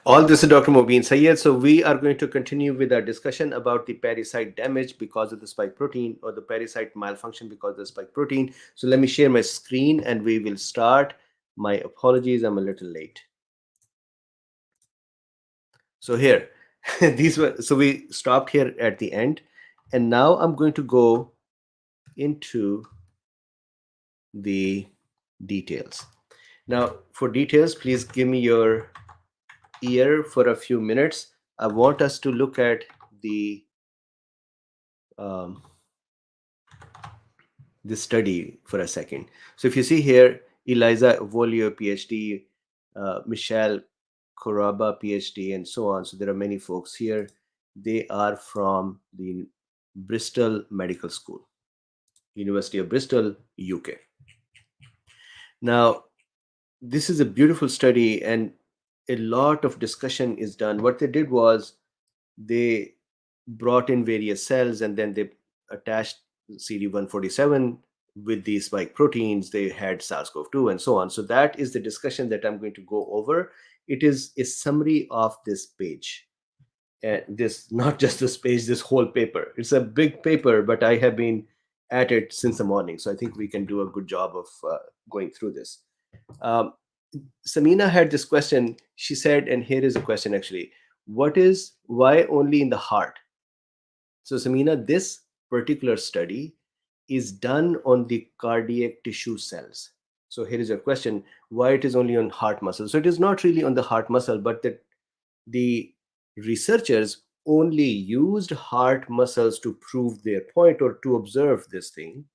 All this is Dr. Mobeen Sayed. So we are going to continue with our discussion about the parasite damage because of the spike protein or the parasite malfunction because of the spike protein. So let me share my screen and we will start. My apologies, I'm a little late. So here, these were, so we stopped here at the end. And now I'm going to go into the details. Now for details, please give me your ear for a few minutes. I want us to look at the um, this study for a second. So if you see here, Eliza Volio, PhD, Michelle Koraba, PhD, and so on. So there are many folks here. They are from the Bristol Medical School, University of Bristol, UK. Now, this is a beautiful study and a lot of discussion is done. What they did was they brought in various cells and then they attached CD147 with these spike proteins. They had SARS-CoV-2 and so on. So that is the discussion that I'm going to go over. It is a summary of this page. This, not just this page, this whole paper. It's a big paper, but I have been at it since the morning. So I think we can do a good job of going through this. Um, Samina had this question. She said, and here is a question actually, why only in the heart? So Samina, this particular study is done on the cardiac tissue cells. So here is your question, why it is only on heart muscle? So it is not really on the heart muscle, but the researchers only used heart muscles to prove their point or to observe this thing.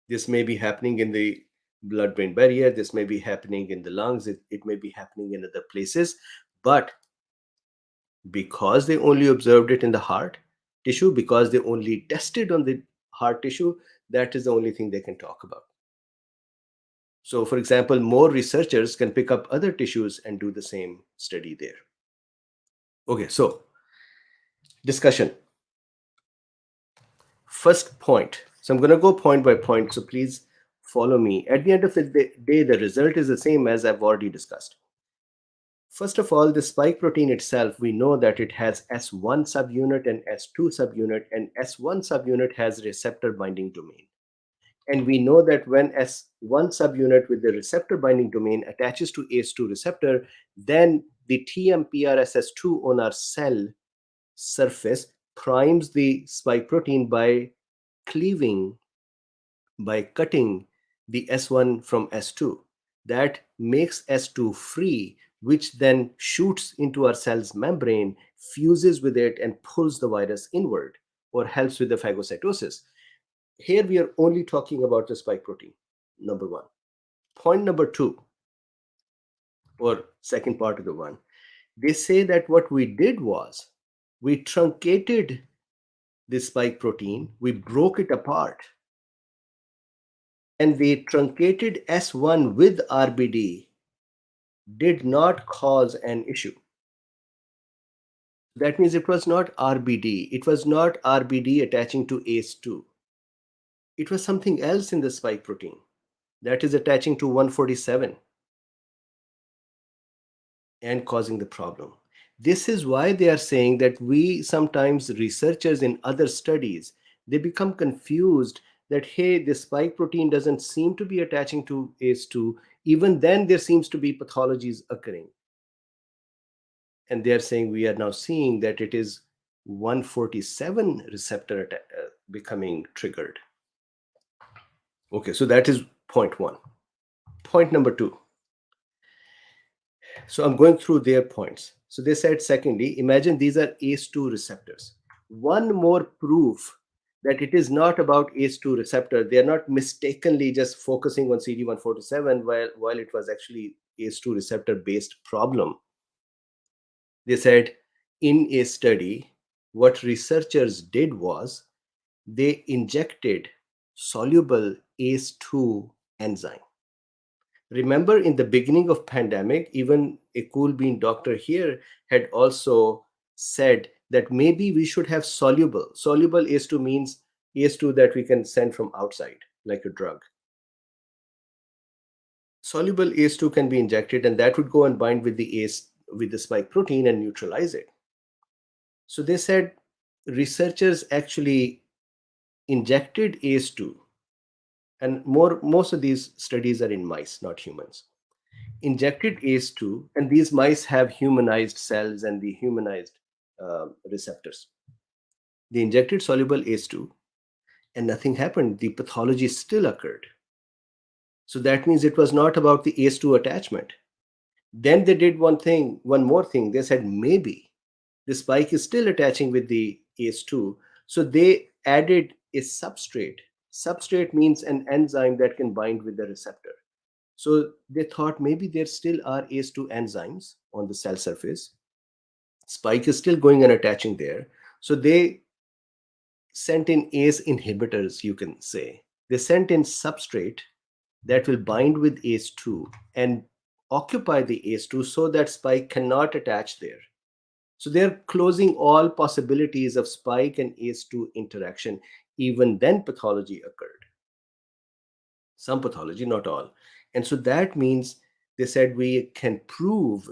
This may be happening in the blood-brain barrier, this may be happening in the lungs, it may be happening in other places, but because they only observed it in the heart tissue, because they only tested on the heart tissue, that is the only thing they can talk about. So for example, more researchers can pick up other tissues and do the same study there. Okay, so discussion. First point. So I'm going to go point by point, so please follow me. At the end of the day, the result is the same as I've already discussed. First of all, the spike protein itself, we know that it has S1 subunit and S2 subunit, and S1 subunit has receptor binding domain. And we know that when S1 subunit with the receptor binding domain attaches to ACE2 receptor, then the TMPRSS2 on our cell surface primes the spike protein by cleaving, by cutting the S1 from S2. That makes S2 free, which then shoots into our cell's membrane, fuses with it, and pulls the virus inward or helps with the phagocytosis. Here we are only talking about the spike protein, number one. Point number two, or second part of the one, they say that what we did was we truncated the spike protein, we broke it apart, and the truncated S1 with RBD did not cause an issue. That means it was not RBD. It was not RBD attaching to ACE2. It was something else in the spike protein that is attaching to 147 and causing the problem. This is why they are saying that we sometimes, researchers in other studies, they become confused that, hey, the spike protein doesn't seem to be attaching to ACE2. Even then, there seems to be pathologies occurring. And they are saying we are now seeing that it is 147 receptor becoming triggered. Okay, so that is point one. Point number two. So I'm going through their points. So they said, secondly, imagine these are ACE2 receptors. One more proof that it is not about ACE2 receptor. They are not mistakenly just focusing on CD147 while it was actually ACE2 receptor based problem. They said in a study, what researchers did was they injected soluble ACE2 enzyme. Remember, in the beginning of pandemic, even a cool bean doctor here had also said that maybe we should have soluble ACE2 means ACE2 that we can send from outside, like a drug. Soluble ACE2 can be injected, and that would go and bind with the with the spike protein and neutralize it. So they said researchers actually injected ACE2, and most of these studies are in mice, not humans. Injected ACE2, and these mice have humanized cells and the humanized receptors. They injected soluble ACE2, and nothing happened. The pathology still occurred. So that means it was not about the ACE2 attachment. Then they did one more thing. They said maybe the spike is still attaching with the ACE2. So they added a substrate. Substrate means an enzyme that can bind with the receptor. So they thought maybe there still are ACE2 enzymes on the cell surface. Spike is still going and attaching there. So they sent in ACE inhibitors, you can say. They sent in substrate that will bind with ACE2 and occupy the ACE2 so that spike cannot attach there. So they're closing all possibilities of spike and ACE2 interaction. Even then, pathology occurred. Some pathology, not all. And so that means they said we can prove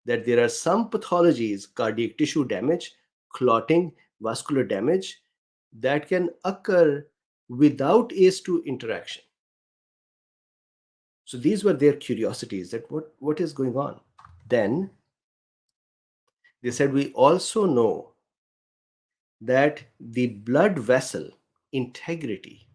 that there are some pathologies, cardiac tissue damage, clotting, vascular damage, that can occur without ACE2 interaction. So these were their curiosities, that what is going on. Then they said we also know that the blood vessel integrity,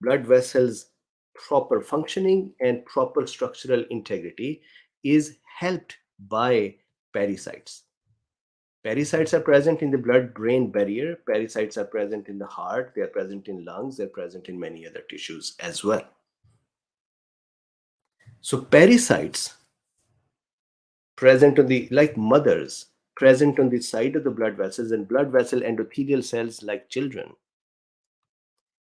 blood vessels proper functioning and proper structural integrity is helped by parasites. Parasites are present in the blood-brain barrier. Parasites are present in the heart. They are present in lungs. They're present in many other tissues as well. So parasites present on the, like mothers, present on the side of the blood vessels and blood vessel endothelial cells like children.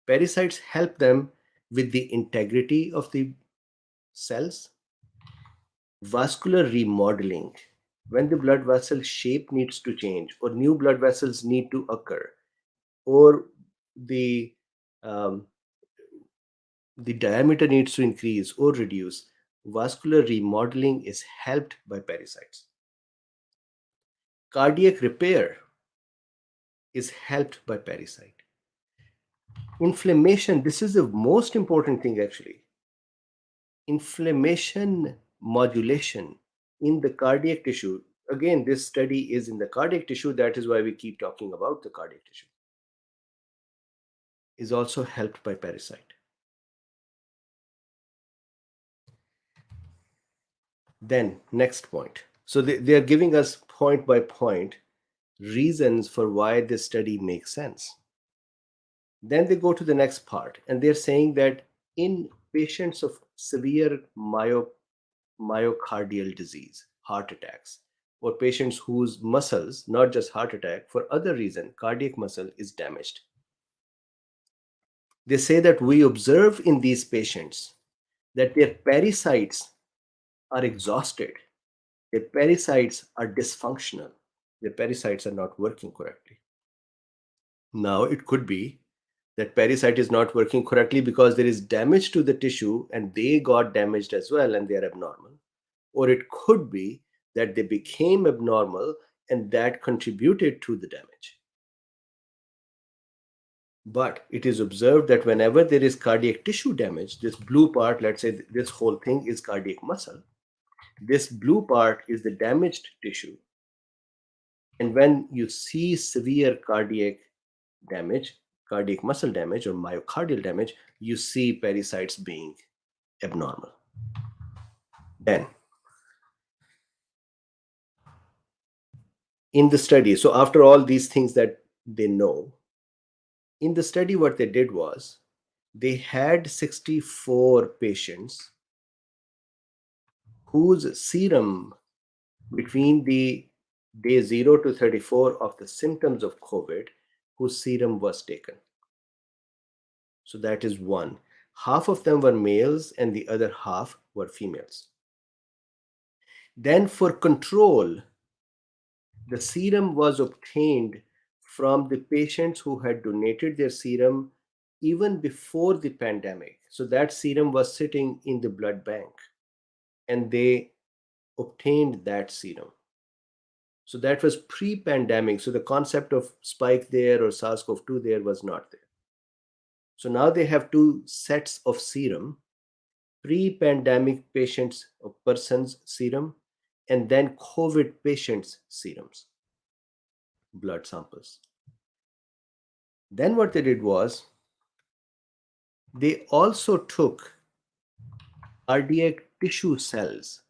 Parasites help them with the integrity of the cells, vascular remodeling. When the blood vessel shape needs to change or new blood vessels need to occur, or the the diameter needs to increase or reduce, vascular remodeling is helped by parasites. Cardiac repair is helped by parasite. Inflammation, this is the most important thing actually. Inflammation modulation in the cardiac tissue. Again, this study is in the cardiac tissue. That is why we keep talking about the cardiac tissue. Is also helped by parasite. Then next point. So they are giving us point by point reasons for why this study makes sense. Then they go to the next part and they're saying that in patients of severe myocardial disease, heart attacks, or patients whose muscles, not just heart attack, for other reason, cardiac muscle is damaged. They say that we observe in these patients that their pericytes are exhausted, their pericytes are dysfunctional, their pericytes are not working correctly. Now, it could be that pericyte is not working correctly because there is damage to the tissue and they got damaged as well and they are abnormal. Or it could be that they became abnormal and that contributed to the damage. But it is observed that whenever there is cardiac tissue damage, this blue part, let's say this whole thing is cardiac muscle, this blue part is the damaged tissue. And when you see severe cardiac damage, cardiac muscle damage or myocardial damage, you see pericytes being abnormal. Then in the study, so after all these things that they know, in the study what they did was they had 64 patients whose serum between the day 0 to 34 of the symptoms of COVID, whose serum was taken. So that is one. Half of them were males and the other half were females. Then for control, the serum was obtained from the patients who had donated their serum even before the pandemic. So that serum was sitting in the blood bank and they obtained that serum. So that was pre-pandemic. So the concept of spike there or SARS-CoV-2 there was not there. So now they have two sets of serum, pre-pandemic patients or persons serum, and then COVID patients serums, blood samples. Then what they did was they also took cardiac tissue cells.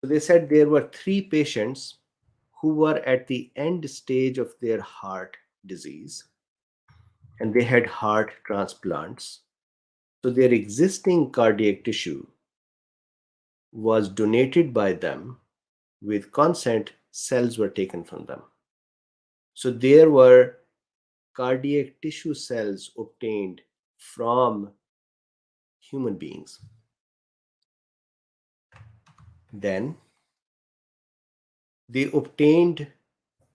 So they said there were 3 patients who were at the end stage of their heart disease and they had heart transplants. So their existing cardiac tissue was donated by them. With consent, cells were taken from them. So there were cardiac tissue cells obtained from human beings. Then they obtained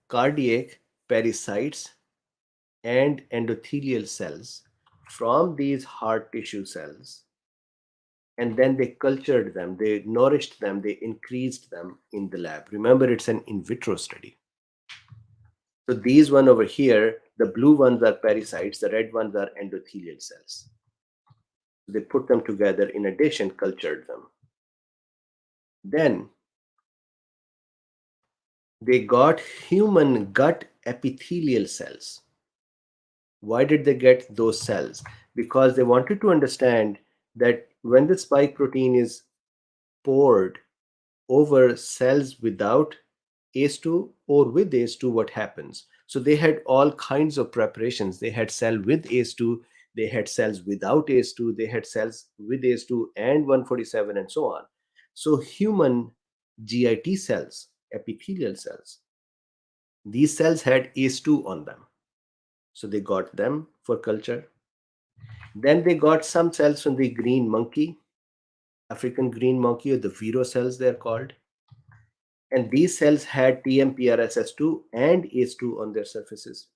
cardiac parasites and endothelial cells from these heart tissue cells, and then they cultured them, they nourished them, they increased them in the lab. Remember, it's an in vitro study. So these one over here, the blue ones are parasites, the red ones are endothelial cells. They put them together in a dish and cultured them. Then they got human gut epithelial cells. Why did they get those cells? Because they wanted to understand that when the spike protein is poured over cells without ACE2 or with ACE2, what happens? So they had all kinds of preparations. They had cell with ACE2, they had cells without ACE2, they had cells with ACE2 and 147 and so on. So human GIT cells, epithelial cells, these cells had ACE2 on them. So they got them for culture. Then they got some cells from the green monkey, African green monkey, or the Viro cells they're called. And these cells had TMPRSS2 and ACE2 on their surfaces.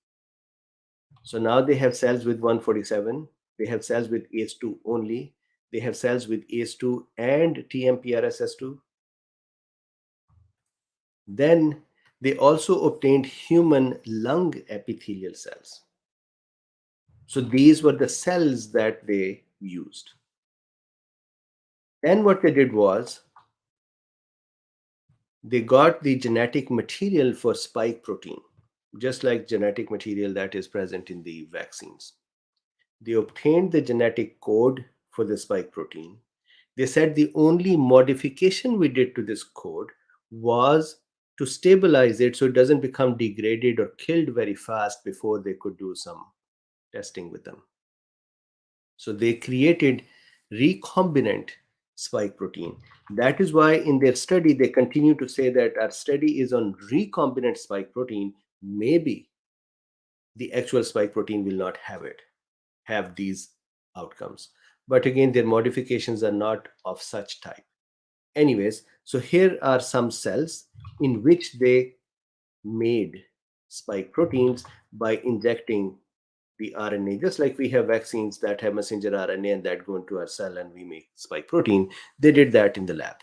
So now they have cells with 147, they have cells with ACE2 only, they have cells with ACE2 and TMPRSS2. Then they also obtained human lung epithelial cells. So these were the cells that they used. Then what they did was they got the genetic material for spike protein, just like genetic material that is present in the vaccines. They obtained the genetic code for the spike protein. They said the only modification we did to this code was to stabilize it so it doesn't become degraded or killed very fast before they could do some testing with them. So they created recombinant spike protein. That is why in their study they continue to say that our study is on recombinant spike protein. Maybe the actual spike protein will not have these outcomes. But again, their modifications are not of such type. Anyways, so here are some cells in which they made spike proteins by injecting the RNA, just like we have vaccines that have messenger RNA and that go into our cell and we make spike protein. They did that in the lab.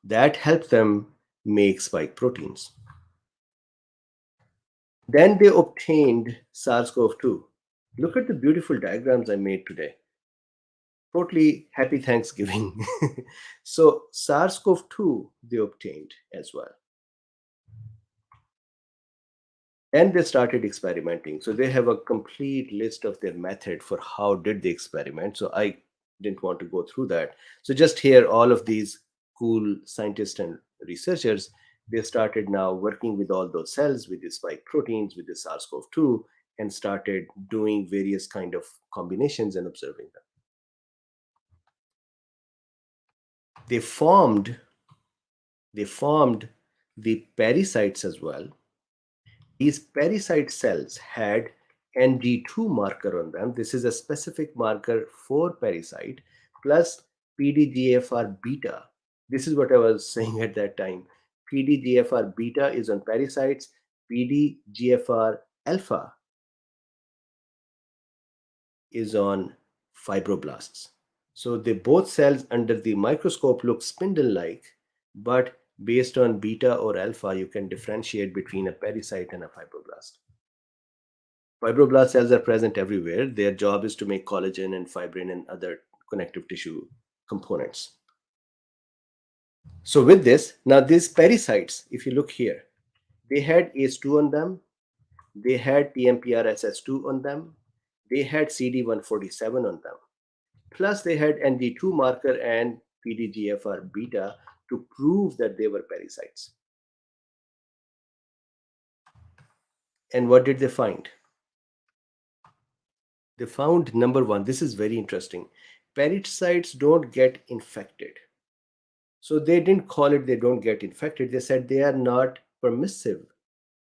That helped them make spike proteins. Then they obtained SARS-CoV-2. Look at the beautiful diagrams I made today. Totally happy Thanksgiving. So SARS-CoV-2 they obtained as well. And they started experimenting. So they have a complete list of their method for how did they experiment. So I didn't want to go through that. So just here, all of these cool scientists and researchers, they started now working with all those cells, with the spike proteins, with the SARS-CoV-2, and started doing various kind of combinations and observing them. They formed the parasites as well. These parasite cells had NG2 marker on them. This is a specific marker for parasite, plus PDGFR beta. This is what I was saying at that time. PDGFR beta is on parasites, PDGFR alpha is on fibroblasts. So they both cells under the microscope look spindle-like, but based on beta or alpha, you can differentiate between a pericyte and a fibroblast. Fibroblast cells are present everywhere. Their job is to make collagen and fibrin and other connective tissue components. So with this, now these pericytes, if you look here, they had ACE2 on them, they had TMPRSS2 on them, they had CD147 on them, plus they had NG2 marker and PDGFR beta to prove that they were pericytes. And what did they find? They found, number one, this is very interesting, pericytes don't get infected. So they didn't call it they don't get infected, they said they are not permissive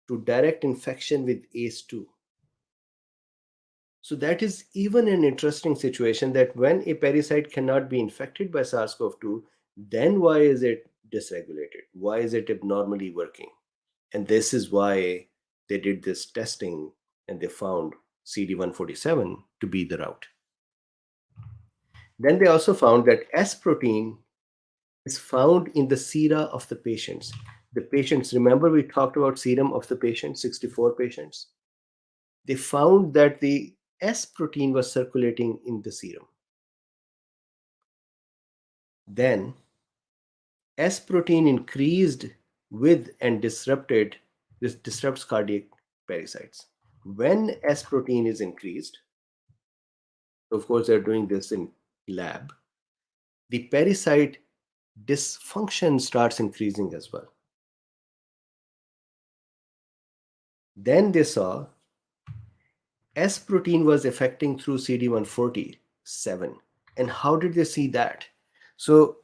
to direct infection with ACE2. So that is even an interesting situation, that when a parasite cannot be infected by SARS-CoV-2, then why is it dysregulated? Why is it abnormally working? And this is why they did this testing and they found CD147 to be the route. Then they also found that S protein is found in the sera of the patients. The patients, remember we talked about serum of the patient, 64 patients. They found that the S protein was circulating in the serum. Then S protein increased with and disrupts cardiac pericytes. When S protein is increased, of course they're doing this in lab, the pericyte dysfunction starts increasing as well. Then they saw S protein was affecting through CD147. And how did they see that? So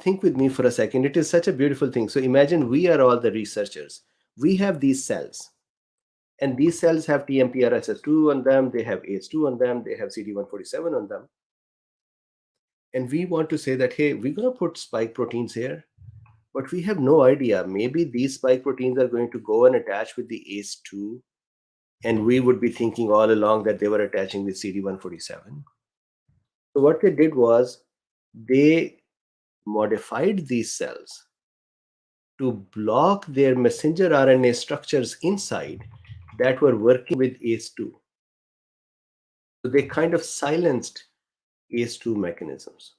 think with me for a second. It is such a beautiful thing. So imagine we are all the researchers. We have these cells, and these cells have TMPRSS2 on them, they have ACE2 on them, they have CD147 on them. And we want to say that, hey, we're going to put spike proteins here, but we have no idea. Maybe these spike proteins are going to go and attach with the ACE2, and we would be thinking all along that they were attaching with CD147. So what they did was they modified these cells to block their messenger RNA structures inside that were working with ACE2. So they kind of silenced ACE2 mechanisms,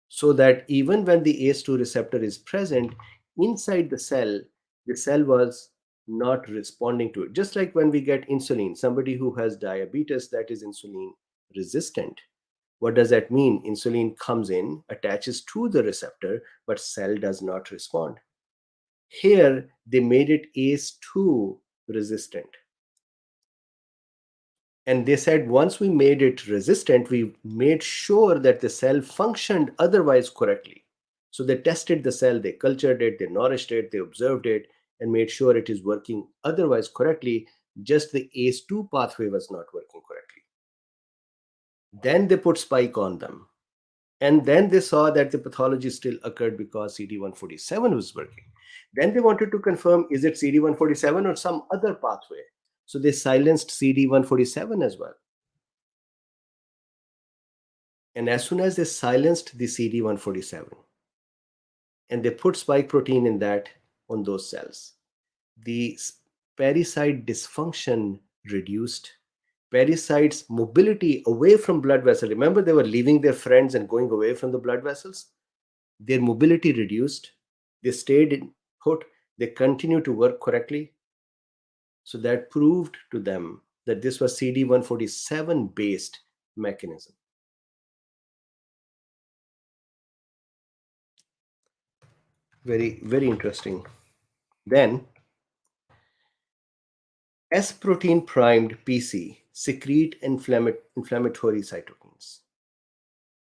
so that even when the ACE2 receptor is present inside the cell was not responding to it. Just like when we get insulin, somebody who has diabetes that is insulin resistant. What does that mean? Insulin comes in, attaches to the receptor, but cell does not respond. Here, they made it ACE2 resistant. And they said once we made it resistant, we made sure that the cell functioned otherwise correctly. So they tested the cell, they cultured it, they nourished it, they observed it, and made sure it is working otherwise correctly. Just the ACE2 pathway was not working correctly. Then they put spike on them. And then they saw that the pathology still occurred because CD147 was working. Then they wanted to confirm, is it CD147 or some other pathway? So they silenced CD147 as well. And as soon as they silenced the CD147 and they put spike protein in that on those cells, the pericyte dysfunction reduced. Pericytes' mobility away from blood vessels, remember they were leaving their friends and going away from the blood vessels? Their mobility reduced. They stayed put. They continued to work correctly. So that proved to them that this was CD147 based mechanism. Very, very interesting. Then S protein primed PC secrete inflammatory cytokines.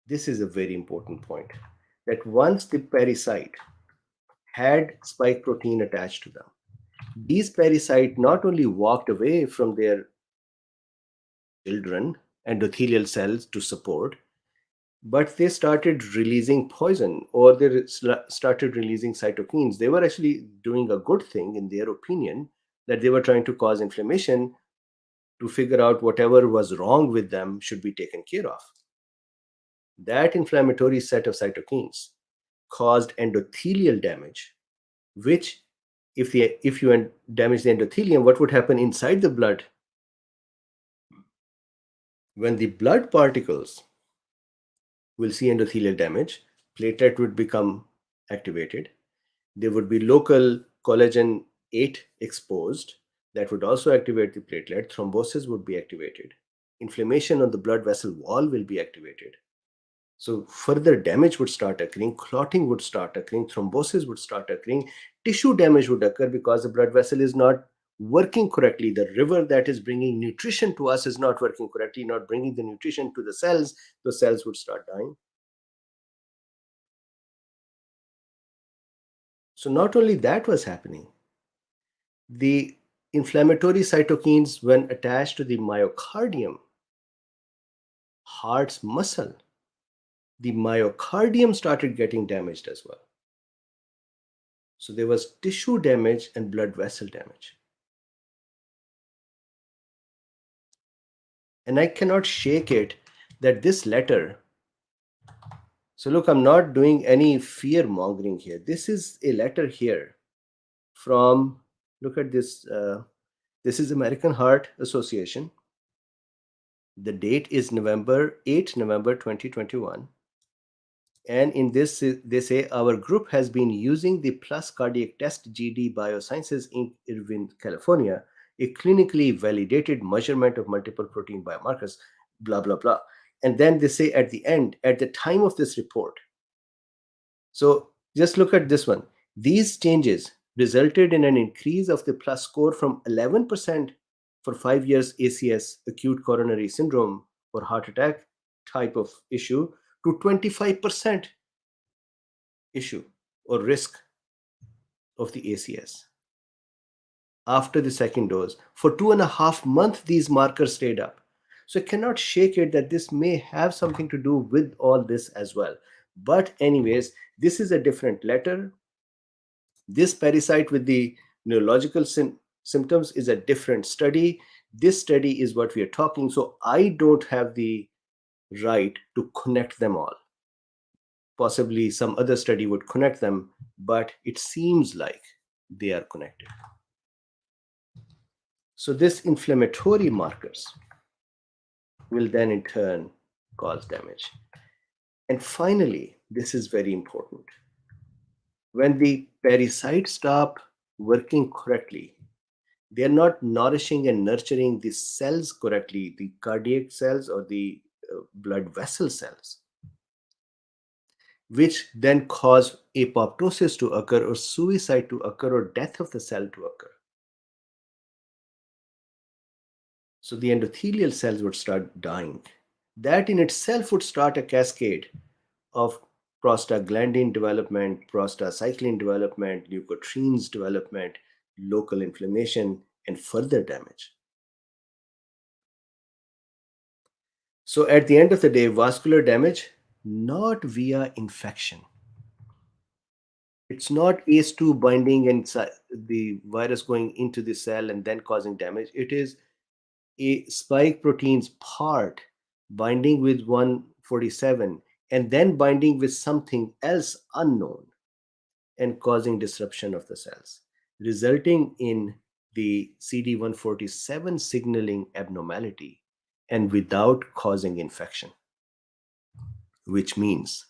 This is a very important point, that once the pericyte had spike protein attached to them, these pericytes not only walked away from their children endothelial cells to support, but they started releasing poison, or they started releasing cytokines. They were actually doing a good thing in their opinion, that they were trying to cause inflammation to figure out whatever was wrong with them should be taken care of. That inflammatory set of cytokines caused endothelial damage, which if you damage the endothelium, what would happen inside the blood? When the blood particles will see endothelial damage, platelet would become activated. There would be local collagen 8 exposed that would also activate the platelet. Thrombosis would be activated. Inflammation on the blood vessel wall will be activated. So further damage would start occurring, clotting would start occurring, thrombosis would start occurring, tissue damage would occur because the blood vessel is not working correctly. The river that is bringing nutrition to us is not working correctly, not bringing the nutrition to the cells would start dying. So not only that was happening, the inflammatory cytokines, when attached to the myocardium, heart's muscle, the myocardium started getting damaged as well. So there was tissue damage and blood vessel damage. And I cannot shake it that this letter, so look, I'm not doing any fear mongering here. This is a letter here from, look at this, this is American Heart Association. The date is November 2021. And in this, they say, our group has been using the Plus Cardiac Test GD Biosciences in Irvine, California, a clinically validated measurement of multiple protein biomarkers, blah, blah, blah. And then they say at the end, at the time of this report. So just look at this one. These changes resulted in an increase of the plus score from 11% for 5 years ACS, acute coronary syndrome, or heart attack type of issue, to 25% issue or risk of the ACS. After the second dose, for 2.5 months, these markers stayed up. So I cannot shake it that this may have something to do with all this as well. But anyways, this is a different letter. This parasite with the neurological symptoms is a different study. This study is what we are talking. So I don't have the right to connect them all. Possibly some other study would connect them, but it seems like they are connected. So this inflammatory markers will then in turn cause damage. And finally, this is very important. When the parasites stop working correctly, they are not nourishing and nurturing the cells correctly, the cardiac cells or the blood vessel cells, which then cause apoptosis to occur or suicide to occur or death of the cell to occur. So the endothelial cells would start dying. That in itself would start a cascade of prostaglandin development, prostacyclin development, leukotrienes development, local inflammation, and further damage. So at the end of the day, vascular damage, not via infection. It's not ACE2 binding and the virus going into the cell and then causing damage. It is a spike protein's part binding with 147 and then binding with something else unknown and causing disruption of the cells, resulting in the CD147 signaling abnormality and without causing infection, which means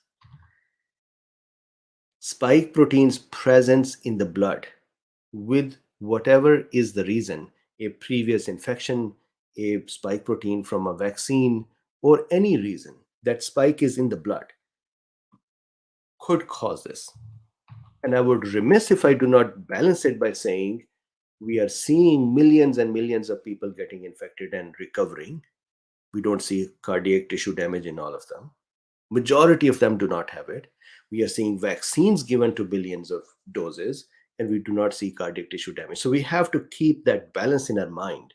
spike protein's presence in the blood with whatever is the reason, a previous infection, a spike protein from a vaccine, or any reason that spike is in the blood could cause this. And I would remiss if I do not balance it by saying we are seeing millions and millions of people getting infected and recovering. We don't see cardiac tissue damage in all of them. Majority of them do not have it. We are seeing vaccines given to billions of doses, and we do not see cardiac tissue damage. So we have to keep that balance in our mind.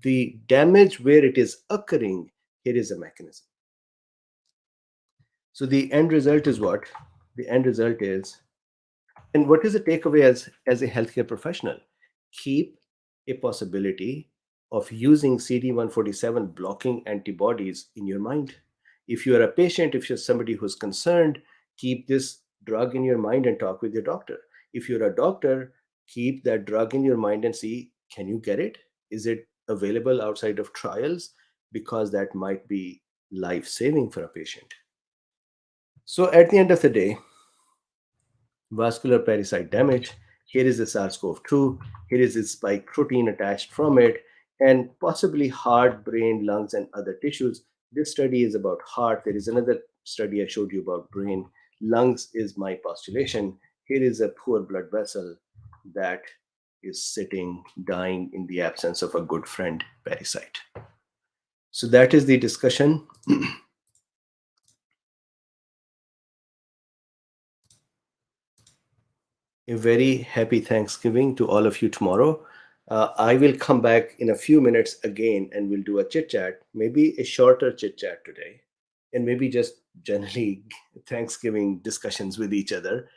The damage where it is occurring, here is a mechanism. So the end result is what? The end result is, and what is the takeaway as a healthcare professional? Keep a possibility of using CD147 blocking antibodies in your mind. If you are a patient, if you're somebody who's concerned, keep this drug in your mind and talk with your doctor. If you're a doctor, keep that drug in your mind and see, can you get it? Is it available outside of trials? Because that might be life saving for a patient. So at the end of the day, vascular parasite damage. Here is the SARS-CoV-2. Here is its spike protein attached from it, and possibly heart, brain, lungs, and other tissues. This study is about heart. There is another study I showed you about brain. Lungs is my postulation. Here is a poor blood vessel that is sitting, dying in the absence of a good friend parasite. So that is the discussion. A very happy Thanksgiving to all of you tomorrow. I will come back in a few minutes again and we'll do a chit chat, maybe a shorter chit chat today, and maybe just generally Thanksgiving discussions with each other.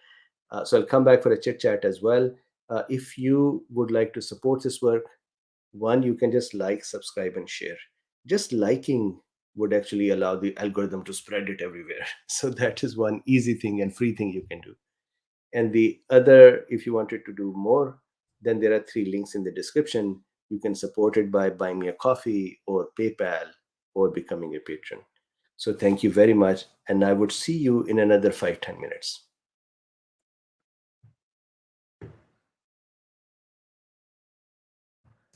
So I'll come back for a chit chat as well. If you would like to support this work, one, you can just like, subscribe, and share. Just liking would actually allow the algorithm to spread it everywhere. So that is one easy thing and free thing you can do. And the other, if you wanted to do more, then there are 3 links in the description. You can support it by buying me a coffee or PayPal or becoming a patron. So thank you very much. And I would see you in another 5-10 minutes.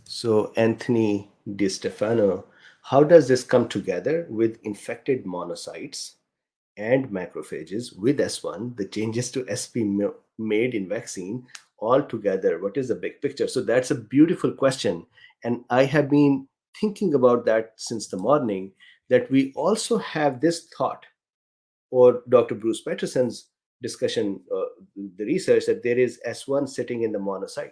So Anthony DiStefano, how does this come together with infected monocytes and macrophages with S1, the changes to SP made in vaccine all together? What is the big picture? So that's a beautiful question. And I have been thinking about that since the morning, that we also have this thought, or Dr. Bruce Patterson's discussion, the research, that there is S1 sitting in the monocyte.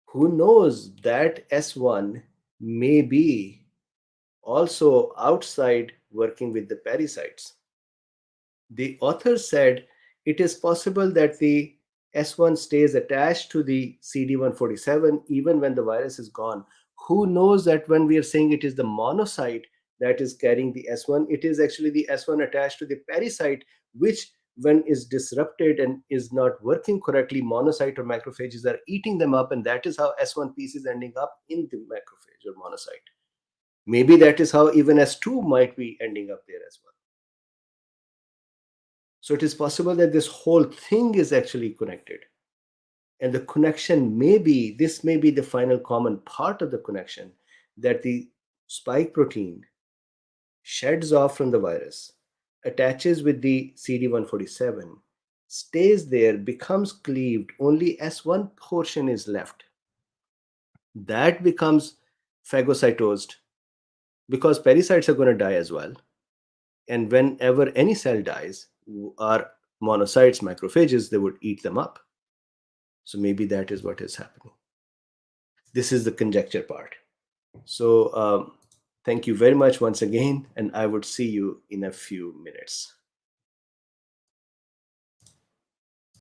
Who knows, that S1 may be also outside working with the parasites. The author said it is possible that the S1 stays attached to the CD147 even when the virus is gone. Who knows that when we are saying it is the monocyte that is carrying the S1, it is actually the S1 attached to the parasite, which when is disrupted and is not working correctly, monocyte or macrophages are eating them up, and that is how S1 piece is ending up in the macrophage or monocyte. Maybe that is how even S2 might be ending up there as well. So it is possible that this whole thing is actually connected. And the connection may be, this may be the final common part of the connection, that the spike protein sheds off from the virus, attaches with the CD147, stays there, becomes cleaved, only S1 portion is left. That becomes phagocytosed, because parasites are going to die as well. And whenever any cell dies, our monocytes, macrophages, they would eat them up. So maybe that is what is happening. This is the conjecture part. So thank you very much once again, and I would see you in a few minutes.